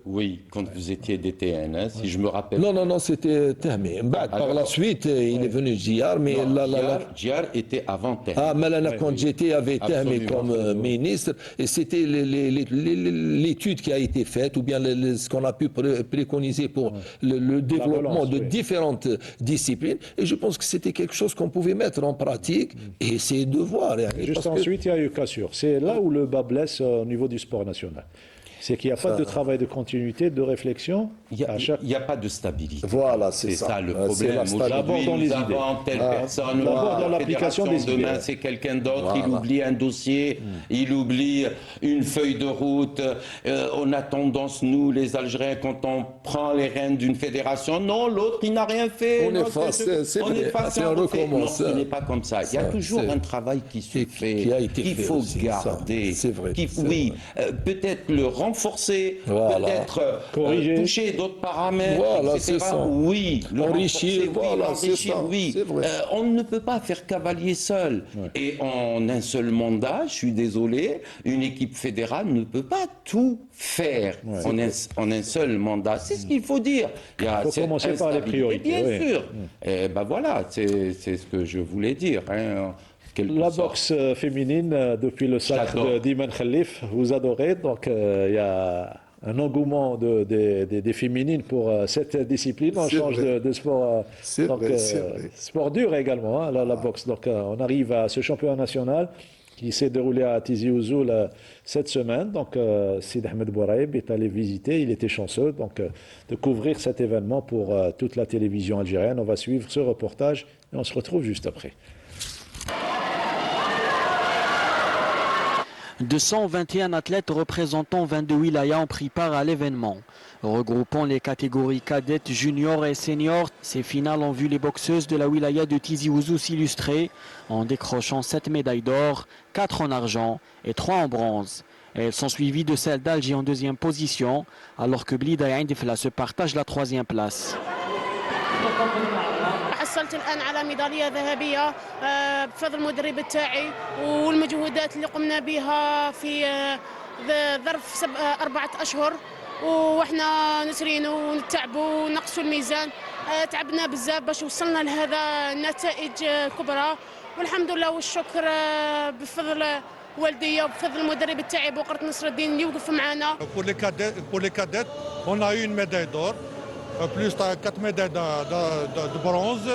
Speaker 3: Oui, quand vous étiez DTN, hein, si je me rappelle.
Speaker 2: Non, c'était Tahmi. Par la suite, il est venu Djiar, mais
Speaker 3: Djiar était avant Tahmi.
Speaker 2: Ah, mais là, quand j'étais avec Tahmi comme ministre, et c'était l'étude qui a été faite, ou bien ce qu'on a pu préconiser pour le développement de différentes disciplines, et je pense que c'était quelque chose qu'on pouvait mettre en pratique et essayer de voir.
Speaker 1: Juste ensuite, il y a eu Cassure. C'est là où le bas blesse au niveau du sport national. C'est qu'il n'y a pas de travail de continuité, de réflexion.
Speaker 3: Il n'y a pas de stabilité.
Speaker 2: Voilà, c'est
Speaker 3: ça le problème.
Speaker 1: D'abord dans les idées.
Speaker 3: Telle personne,
Speaker 1: d'abord dans l'application des idées.
Speaker 3: Demain, c'est quelqu'un d'autre. Il oublie un dossier, il oublie une feuille de route. On a tendance, nous, les Algériens, quand on prend les rênes d'une fédération, non, l'autre, il n'a rien fait.
Speaker 2: On recommence.
Speaker 3: Non, ce n'est pas comme ça. Il y a toujours un travail qui se fait, qu'il faut garder.
Speaker 2: C'est vrai.
Speaker 3: Oui, peut-être le renforcer, peut-être toucher d'autres paramètres, etc. Oui,
Speaker 2: enrichir,
Speaker 3: oui. On ne peut pas faire cavalier seul. Et en un seul mandat, je suis désolé, une équipe fédérale ne peut pas tout faire en un seul mandat. C'est ce qu'il faut dire.
Speaker 1: Il faut commencer par les priorités.
Speaker 3: Bien sûr. Et ben voilà, c'est ce que je voulais dire. Hein.
Speaker 1: La boxe féminine, depuis le sacre d'Iman Khalif, vous adorez. Donc il y a un engouement des féminines pour cette discipline. On change de sport. Sport dur également, hein, la boxe. Donc on arrive à ce championnat national qui s'est déroulé à Tizi Ouzou cette semaine. Donc Sid Ahmed Bouaraïb est allé visiter. Il était chanceux donc, de couvrir cet événement pour toute la télévision algérienne. On va suivre ce reportage et on se retrouve juste après.
Speaker 15: 221 athlètes représentant 22 wilayas ont pris part à l'événement. Regroupant les catégories cadettes, juniors et seniors, ces finales ont vu les boxeuses de la wilaya de Tizi Ouzou s'illustrer en décrochant 7 médailles d'or, 4 en argent et 3 en bronze. Elles sont suivies de celles d'Alger en 2e position, alors que Blida et Indifla se partagent la 3e place.
Speaker 16: حصلت الآن على ميدالية ذهبية بفضل المدرب تاعي والمجهودات اللي قمنا بها في ظرف 4 أشهر وإحنا نسرين ونتعبوا ونقصوا الميزان تعبنا بزاف باش وصلنا لهذا النتائج كبرى والحمد لله والشكر بفضل والدية وبفضل المدرب تاعي بوقرة نصر الدين اللي يوقف معنا.
Speaker 17: Pour les cadettes, on a eu une médaille d'or. Plus 4 médailles de bronze.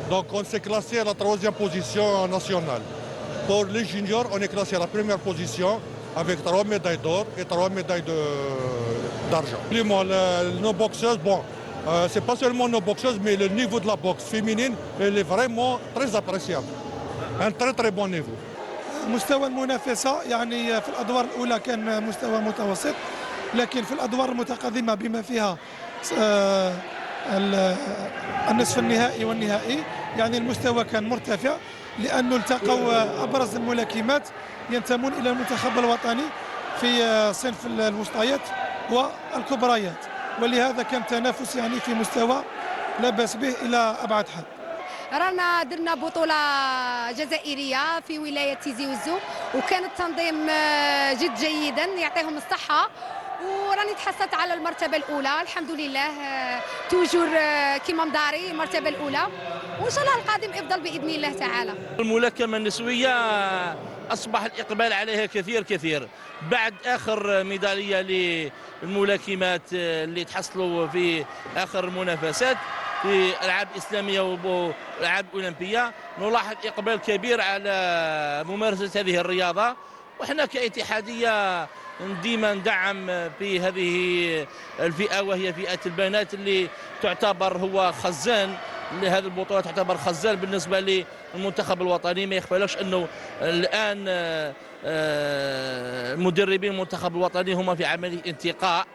Speaker 17: Donc on s'est classé à la 3e position nationale. Pour les juniors, on est classé à la 1re position avec 3 médailles d'or et 3 médailles d'argent. Nos boxeuses, bon, c'est pas seulement nos boxeuses, mais le niveau de la boxe féminine, elle est vraiment très appréciable. Un très très bon niveau.
Speaker 18: مستوى المنافسة يعني في الأدوار الأولى كان مستوى متوسط، لكن في الأدوار المتقدمة بما فيها النصف النهائي والنهائي يعني المستوى كان مرتفع، لأنه التقوا أبرز الملاكمات ينتمون إلى المنتخب الوطني في صنف الوسطيات والكبريات، ولهذا كان تنافس يعني في مستوى لا بأس به إلى أبعد حد.
Speaker 19: رانا درنا بطولة جزائرية في ولاية تيزي وزو، وكان التنظيم جد جيدا يعطيهم الصحة، وراني تحصلت على المرتبة الأولى الحمد لله، توجور كيما مداري المرتبة الأولى، وإن شاء الله القادم أفضل بإذن الله تعالى.
Speaker 20: الملاكمة النسوية أصبح الإقبال عليها كثير بعد آخر ميدالية للملاكمات اللي تحصلوا في آخر المنافسات في الألعاب الإسلامية والألعاب الأولمبية. نلاحظ إقبال كبير على ممارسة هذه الرياضة، وإحنا كاتحادية ديما ندعم في هذه الفئة، وهي فئة البنات اللي تعتبر هو خزان لهذه البطولة، تعتبر خزان بالنسبة للمنتخب الوطني. ما يخفالكش أنه الآن مدربين المنتخب الوطني هم في عملية انتقاء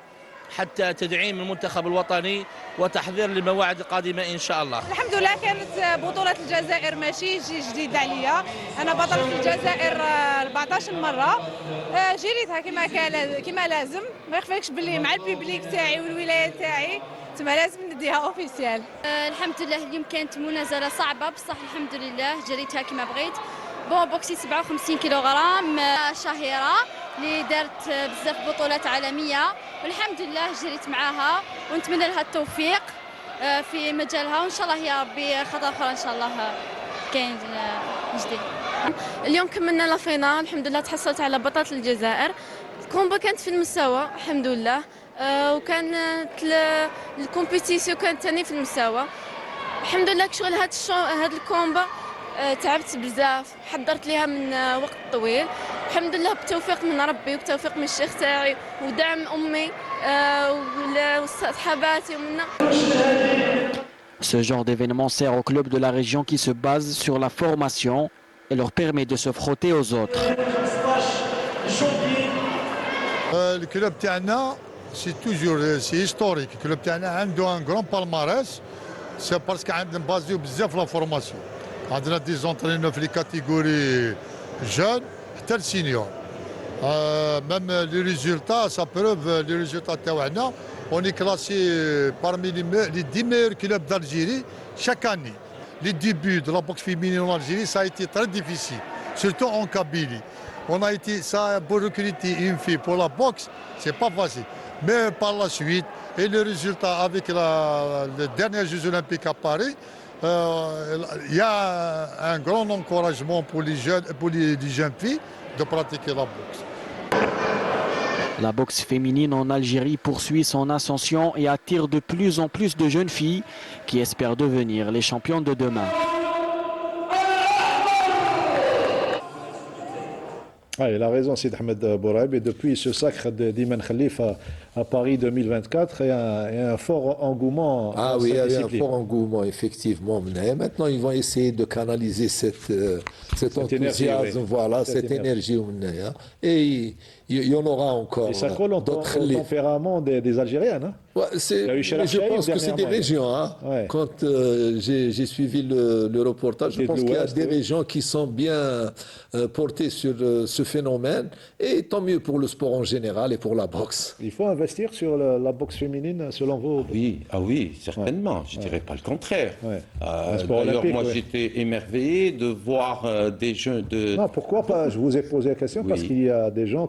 Speaker 20: حتى تدعيم المنتخب الوطني وتحضير للمواعيد القادمة إن شاء الله.
Speaker 21: الحمد لله كانت بطولة الجزائر ماشي جديد عليا، أنا بطلت الجزائر 14 مرة، جريتها كما لازم، ما يخفيكش باللي مع البيبليك تاعي والولاية تاعي تما لازم نديها اوفيسيال.
Speaker 5: الحمد لله اليوم كانت منازلة صعبة بصح الحمد لله جريتها كما بغيت. بون بوكسي 57 كيلوغرام، شهيرة اللي دارت بزاف بطولات عالمية، والحمد لله جريت معاها ونتمنى لها التوفيق في مجالها، وان شاء الله يا ربي خطوة اخرى ان شاء الله كاين جديد.
Speaker 21: اليوم كملنا لا فينال الحمد لله، تحصلت على بطلة الجزائر. الكومبا كانت في المستوى الحمد لله، وكانت الكومبيتيسيون كانت ثاني في المستوى الحمد لله. شغل هاد الكومبا تعبت بزاف، حضرت ليها من وقت طويل الحمد لله، بتوفيق من ربي وبتوفيق من الشيخ تاعي ودعم امي وصحاباتي ومنا.
Speaker 15: Ce genre d'événement sert aux clubs de la région qui se basent sur la formation et leur permet de se frotter aux autres.
Speaker 22: Le club تاعنا c'est toujours c'est historique. Le club تاعنا عنده un grand palmarès, c'est parce qu'عندنا بازيو بزاف لا فورماسيون. عندنا دي زونترينور في لي كاتيجوري جون حتى السينيور. Même les résultats, ça prouve les résultats تاعنا. On est classé parmi les 10 meilleurs clubs d'Algérie chaque année. Les débuts de la boxe féminine en Algérie, ça a été très difficile, surtout en Kabylie. On a été, ça pour recruter une fille pour la boxe, c'est pas facile. Mais par la suite, et les résultats avec les derniers Jeux Olympiques à Paris, il y a un grand encouragement pour les jeunes filles de pratiquer la boxe.
Speaker 15: La boxe féminine en Algérie poursuit son ascension et attire de plus en plus de jeunes filles qui espèrent devenir les championnes de demain.
Speaker 1: Ah, il a raison, Sid Ahmed Bouraib. Et depuis ce sacre d'Iman Khalif à Paris 2024, il y a un fort engouement.
Speaker 2: Ah oui, il y a un fort engouement, effectivement. Et maintenant, ils vont essayer de canaliser cet enthousiasme,
Speaker 1: énergie, oui.
Speaker 2: Voilà, cette énergie. Et il y en aura encore.
Speaker 1: Et ça colle au tempérament des Algériennes. Hein?
Speaker 2: Ouais, je pense que c'est des régions. Hein. Ouais. Quand j'ai suivi le reportage, je pense qu'il y a des régions qui sont bien portées sur ce phénomène. Et tant mieux pour le sport en général et pour la boxe.
Speaker 1: Il faut investir sur la boxe féminine, selon vous?
Speaker 3: Oui, certainement. Ouais. Je ne dirais pas le contraire. Ouais.
Speaker 1: D'ailleurs,
Speaker 3: moi, j'étais émerveillé de voir des jeunes de...
Speaker 1: Non, pourquoi pas? Je vous ai posé la question parce qu'il y a des gens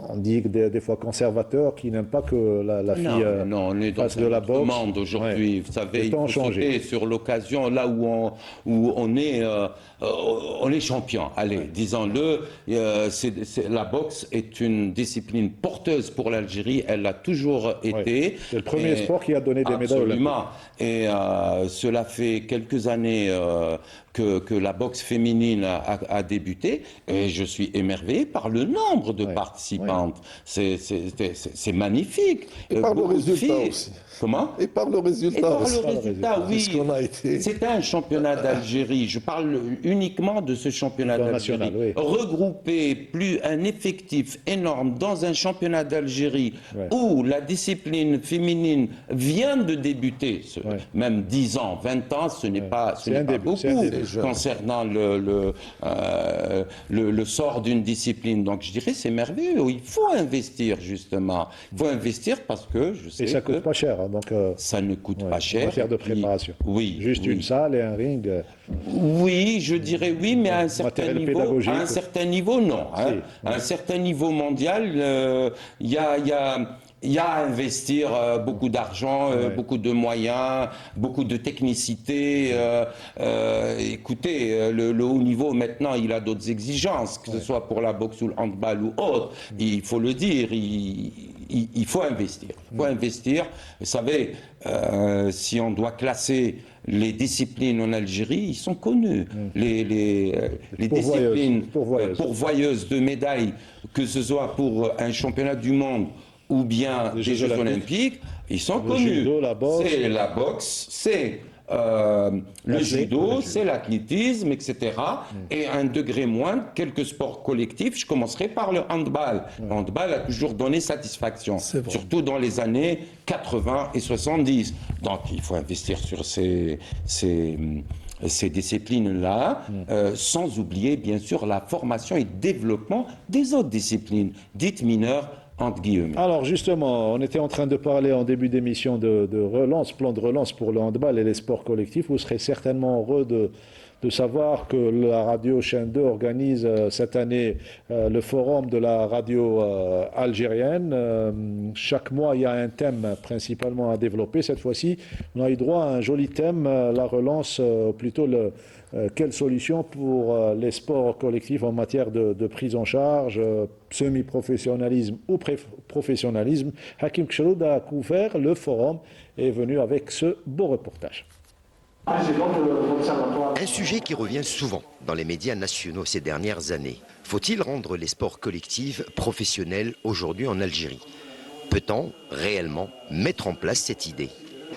Speaker 1: on dit des fois conservateurs qui n'aiment pas que la fille
Speaker 3: on est dans
Speaker 1: fasse de la boxe.
Speaker 3: Demande aujourd'hui,
Speaker 1: ouais.
Speaker 3: Vous savez, il faut sauter sur l'occasion là où on est champion. Allez, disons-le, la boxe est une discipline porteuse pour l'Algérie, elle l'a toujours été.
Speaker 1: C'est le premier sport qui a donné des médailles olympiques.
Speaker 3: Et cela fait quelques années que la boxe féminine a débuté, et je suis émerveillé par le nombre de participants participantes. C'est magnifique.
Speaker 2: Et par le résultat
Speaker 3: filles,
Speaker 2: aussi.
Speaker 3: Comment?
Speaker 2: Et par le résultat.
Speaker 3: Et par le résultat, oui.
Speaker 2: Ce qu'on a été.
Speaker 3: C'était un championnat d'Algérie. Je parle uniquement de ce championnat d'Algérie.
Speaker 1: Oui.
Speaker 3: Regrouper plus un effectif énorme dans un championnat d'Algérie où la discipline féminine vient de débuter, même 10 ans, 20 ans, ce n'est pas beaucoup concernant le sort d'une discipline. Donc je dirais c'est merveilleux. Il faut investir justement. Il faut investir parce que je sais
Speaker 1: et ça coûte pas cher. Donc,
Speaker 3: ça ne coûte pas cher.
Speaker 1: En matière de préparation.
Speaker 3: Oui.
Speaker 1: Juste une salle et un ring.
Speaker 3: Oui, je dirais oui, mais à un certain niveau, non. Hein. À un certain niveau mondial, il y a à investir beaucoup d'argent, beaucoup de moyens, beaucoup de technicité. Écoutez, le haut niveau, maintenant, il a d'autres exigences, que ce soit pour la boxe ou le handball ou autre. Il faut le dire, il faut investir. Il faut investir. Vous savez, si on doit classer les disciplines en Algérie, ils sont connus. Les disciplines pourvoyeuses de médailles, que ce soit pour un championnat du monde ou bien des Jeux olympiques, ils sont connus. C'est la boxe, c'est le judo, c'est l'athlétisme, etc. Et à un degré moindre, quelques sports collectifs. Je commencerai par le handball. Le handball a toujours donné satisfaction, surtout dans les années 80 et 70. Donc il faut investir sur ces disciplines-là, sans oublier bien sûr la formation et développement des autres disciplines, dites mineures, entre guillemets.
Speaker 1: Alors justement, on était en train de parler en début d'émission de relance, plan de relance pour le handball et les sports collectifs. Vous serez certainement heureux de savoir que la radio Chaîne 2 organise cette année le forum de la radio algérienne. Chaque mois, il y a un thème principalement à développer. Cette fois-ci, on a eu droit à un joli thème, la relance, plutôt quelle solution pour les sports collectifs en matière de prise en charge, semi-professionnalisme ou professionnalisme. Hakim Kcheloud a couvert le forum et est venu avec ce beau reportage.
Speaker 4: Un sujet qui revient souvent dans les médias nationaux ces dernières années. Faut-il rendre les sports collectifs professionnels aujourd'hui en Algérie? Peut-on réellement mettre en place cette idée?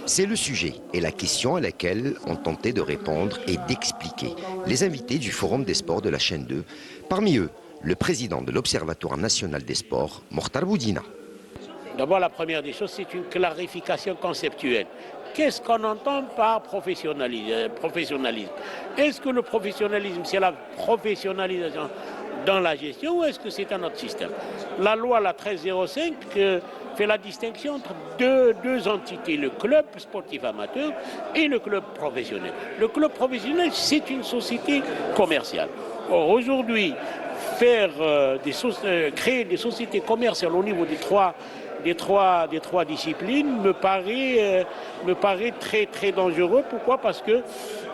Speaker 4: C'est le sujet et la question à laquelle ont tenté de répondre et d'expliquer les invités du Forum des sports de la Chaîne 2. Parmi eux, le président de l'Observatoire national des sports, Mokhtar Boudina.
Speaker 6: D'abord, la première des choses, c'est une clarification conceptuelle. Qu'est-ce qu'on entend par professionnalisme? Est-ce que le professionnalisme, c'est la professionnalisation dans la gestion ou est-ce que c'est un autre système? La loi, la 1305, fait la distinction entre deux entités, le club sportif amateur et le club professionnel. Le club professionnel, c'est une société commerciale. Or, aujourd'hui, créer des sociétés commerciales au niveau des trois disciplines me paraît très très dangereux. Pourquoi? Parce que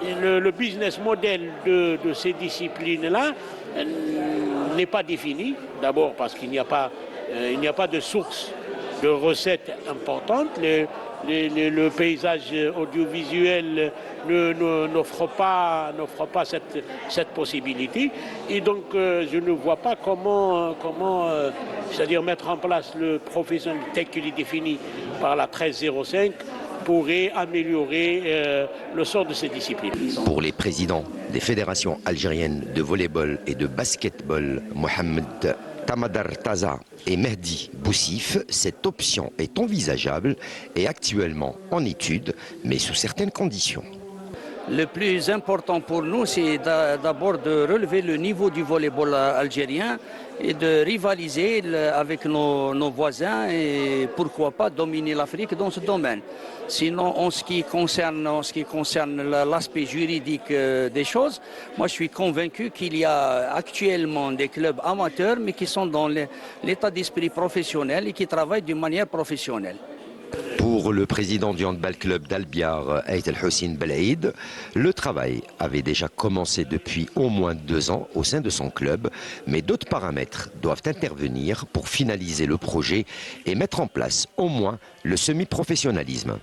Speaker 6: le business model de ces disciplines-là n'est pas défini. D'abord parce qu'il n'y a pas de source de recettes importantes. Le paysage audiovisuel n'offre pas cette possibilité. Et donc je ne vois pas comment c'est-à-dire mettre en place le professionnel tel qu'il est défini par la 1305 pourrait améliorer le sort de ces disciplines.
Speaker 4: Pour les présidents des fédérations algériennes de volley-ball et de basketball, Mohamed Tamadar Taza et Mehdi Boussif, cette option est envisageable et actuellement en étude, mais sous certaines conditions.
Speaker 23: Le plus important pour nous, c'est d'abord de relever le niveau du volleyball algérien et de rivaliser avec nos voisins et pourquoi pas dominer l'Afrique dans ce domaine. Sinon, en ce qui concerne l'aspect juridique des choses, moi je suis convaincu qu'il y a actuellement des clubs amateurs mais qui sont dans l'état d'esprit professionnel et qui travaillent d'une manière professionnelle.
Speaker 4: Pour le président du handball club d'Albiar, Aït El-Hussein Belaïd, le travail avait déjà commencé depuis au moins 2 ans au sein de son club, mais d'autres paramètres doivent intervenir pour finaliser le projet et mettre en place au moins le semi-professionnalisme.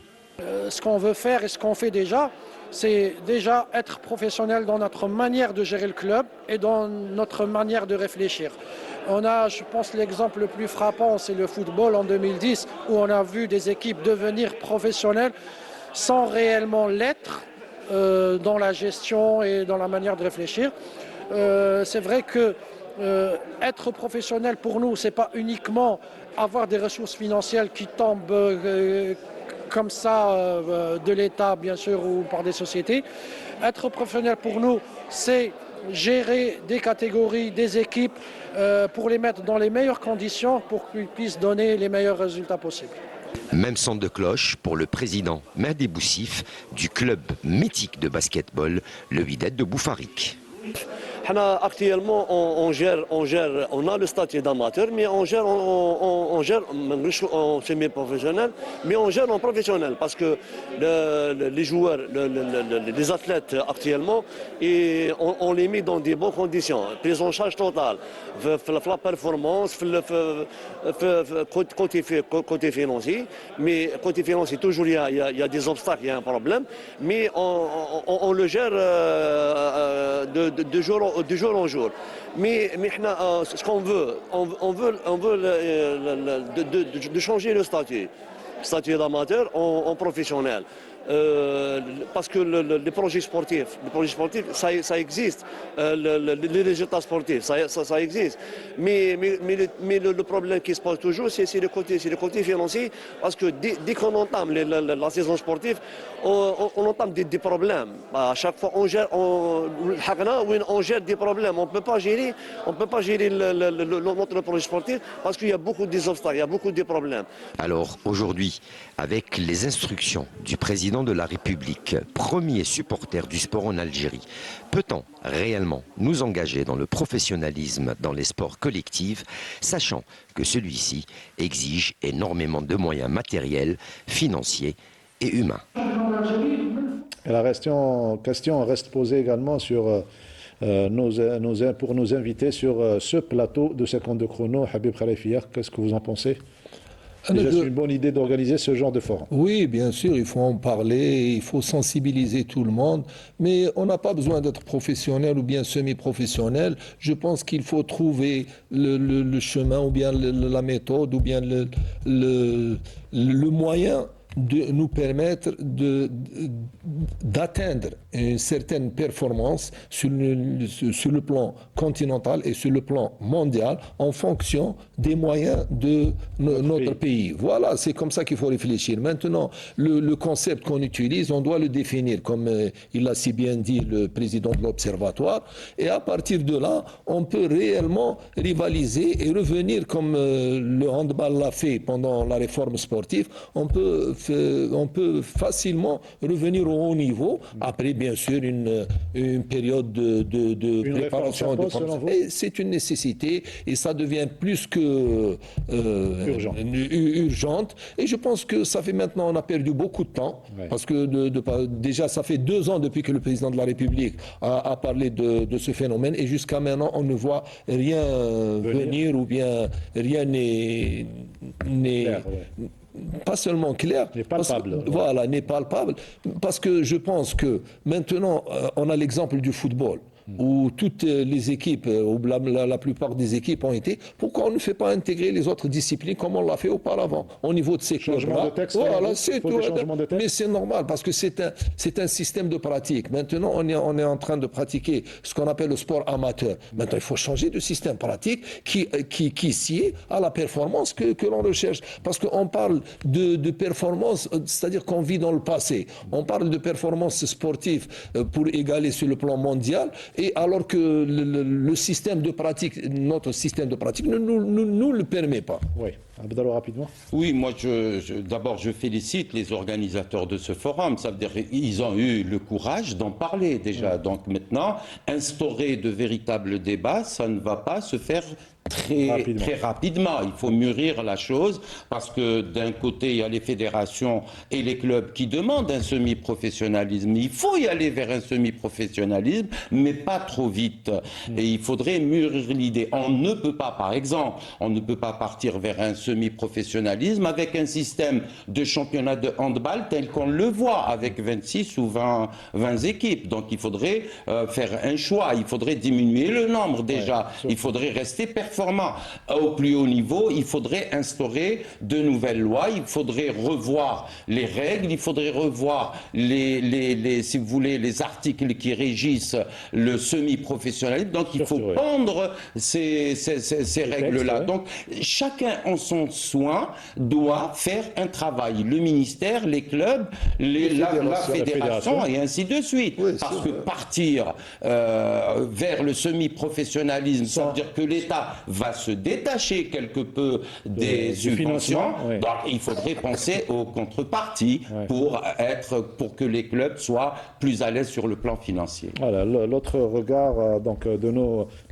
Speaker 24: Ce qu'on veut faire et ce qu'on fait déjà,
Speaker 9: c'est déjà être professionnel dans notre manière de gérer le club et dans notre manière de réfléchir. On a, je pense, l'exemple le plus frappant, c'est le football en 2010, où on a vu des équipes devenir professionnelles sans réellement l'être dans la gestion et dans la manière de réfléchir. C'est vrai que être professionnel pour nous, c'est pas uniquement avoir des ressources financières qui tombent comme ça de l'État, bien sûr, ou par des sociétés. Être professionnel pour nous, c'est gérer des catégories, des équipes pour les mettre dans les meilleures conditions pour qu'ils puissent donner les meilleurs résultats possibles.
Speaker 4: Même son de cloche pour le président Mehdi Boussif du club mythique de basketball, le Wydad de Boufarik.
Speaker 10: Actuellement, on a le statut d'amateur, mais on gère en semi-professionnel, mais on gère en professionnel parce que les joueurs, les athlètes actuellement, on les met dans des bonnes conditions, prise en charge totale, la performance, côté financier, mais côté financier toujours il y a des obstacles, il y a un problème, mais on le gère de jour en jour. Mais ce qu'on veut, on veut de changer le statut d'amateur en professionnel. Parce que les projets sportifs, ça existe. Les résultats sportifs, ça existe. Mais le problème qui se pose toujours, c'est le côté financier. Parce que dès qu'on entame la saison sportive, on entame des problèmes. À chaque fois, on gère des problèmes. On ne peut pas gérer notre projet sportif parce qu'il y a beaucoup d'obstacles, il y a beaucoup de problèmes.
Speaker 4: Alors aujourd'hui, avec les instructions du président de la République, premier supporter du sport en Algérie, peut-on réellement nous engager dans le professionnalisme dans les sports collectifs, sachant que celui-ci exige énormément de moyens matériels, financiers et humains?
Speaker 1: Et la question reste posée également sur pour nos invités sur ce plateau de 52 chrono. Habib Khalifia, qu'est-ce que vous en pensez? Déjà, c'est une bonne idée d'organiser ce genre de forum.
Speaker 2: Oui, bien sûr, il faut en parler, il faut sensibiliser tout le monde, mais on n'a pas besoin d'être professionnel ou bien semi-professionnel. Je pense qu'il faut trouver le chemin ou bien la méthode ou bien le moyen de nous permettre d'atteindre une certaine performance sur le plan continental et sur le plan mondial en fonction des moyens de notre pays. Voilà, c'est comme ça qu'il faut réfléchir. Maintenant, le concept qu'on utilise, on doit le définir, comme il l'a si bien dit le président de l'Observatoire, et à partir de là, on peut réellement rivaliser et revenir comme le handball l'a fait pendant la réforme sportive. On peut facilement revenir au haut niveau, après bien sûr une période de préparation. C'est une nécessité et ça devient plus que urgente. Et je pense que ça fait maintenant, on a perdu beaucoup de temps, parce que déjà ça fait 2 ans depuis que le président de la République a parlé de ce phénomène et jusqu'à maintenant on ne voit rien venir ou bien rien n'est pas seulement clair, n'est palpable. Voilà, n'est palpable. Parce que je pense que maintenant, on a l'exemple du football, où toutes les équipes, ou la plupart des équipes ont été. Pourquoi on ne fait pas intégrer les autres disciplines comme on l'a fait auparavant, au niveau de ces clubs-là? Voilà, c'est tout. Mais c'est normal, parce que c'est un système de pratique. Maintenant, on est en train de pratiquer ce qu'on appelle le sport amateur. Maintenant, il faut changer de système pratique qui sied à la performance que l'on recherche. Parce qu'on parle de performance, c'est-à-dire qu'on vit dans le passé. On parle de performance sportive pour égaler sur le plan mondial, et alors que le système de pratique, notre système de pratique ne nous le permet pas.
Speaker 1: Oui, Abdallah, rapidement.
Speaker 3: Oui, moi d'abord je félicite les organisateurs de ce forum. Ça veut dire qu'ils ont eu le courage d'en parler déjà. Donc maintenant, instaurer de véritables débats, ça ne va pas se faire très rapidement. Il faut mûrir la chose parce que d'un côté, il y a les fédérations et les clubs qui demandent un semi-professionnalisme. Il faut y aller vers un semi-professionnalisme, mais pas trop vite. Et il faudrait mûrir l'idée. On ne peut pas, par exemple, on ne peut pas partir vers un semi-professionnalisme avec un système de championnat de handball tel qu'on le voit avec 26 ou 20 équipes. Donc il faudrait faire un choix. Il faudrait diminuer le nombre déjà. Il faudrait rester performant. Au plus haut niveau, il faudrait instaurer de nouvelles lois. Il faudrait revoir les règles. Il faudrait revoir si vous voulez, les articles qui régissent le semi-professionnalisme. Donc il faut pendre ces règles-là. Donc chacun en son soin doit faire un travail. Le ministère, les clubs, la fédération et ainsi de suite. Parce que partir vers le semi-professionnalisme, ça veut dire que l'État va se détacher quelque peu des subventions. Donc il faudrait penser aux contreparties pour que les clubs soient plus à l'aise sur le plan financier.
Speaker 1: Voilà, l'autre regard donc, de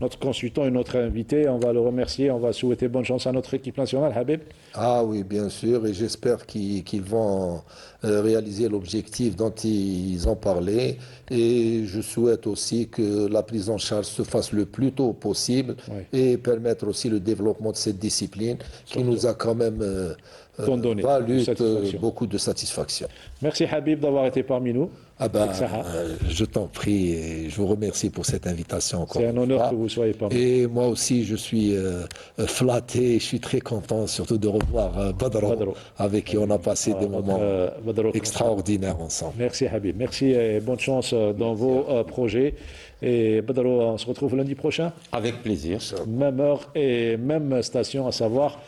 Speaker 1: notre consultant et notre invité, on va le remercier, on va souhaiter bonne chance à notre équipe nationale. Habib?
Speaker 2: Ah oui, bien sûr, et j'espère qu'ils vont réaliser l'objectif dont ils ont parlé. Et je souhaite aussi que la prise en charge se fasse le plus tôt possible et permettre aussi le développement de cette discipline qui nous a quand même valu beaucoup de satisfaction.
Speaker 1: Merci Habib d'avoir été parmi nous.
Speaker 2: Je t'en prie et je vous remercie pour cette invitation encore.
Speaker 1: C'est un honneur que vous soyez parmi nous.
Speaker 2: Et moi aussi, je suis flatté, je suis très content surtout de revoir Badro, avec qui on a passé des moments extraordinaires ensemble.
Speaker 1: Merci Habib, merci et bonne chance dans vos projets. Et Badro, on se retrouve lundi prochain.
Speaker 3: Avec plaisir.
Speaker 1: Même heure et même station, à savoir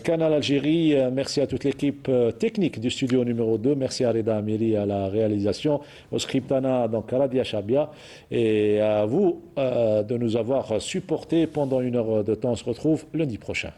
Speaker 1: Canal Algérie. Merci à toute l'équipe technique du studio numéro 2. Merci à Reda Amiri à la réalisation, au scriptana, donc à Radia Chabia, et à vous de nous avoir supportés pendant une heure de temps. On se retrouve lundi prochain.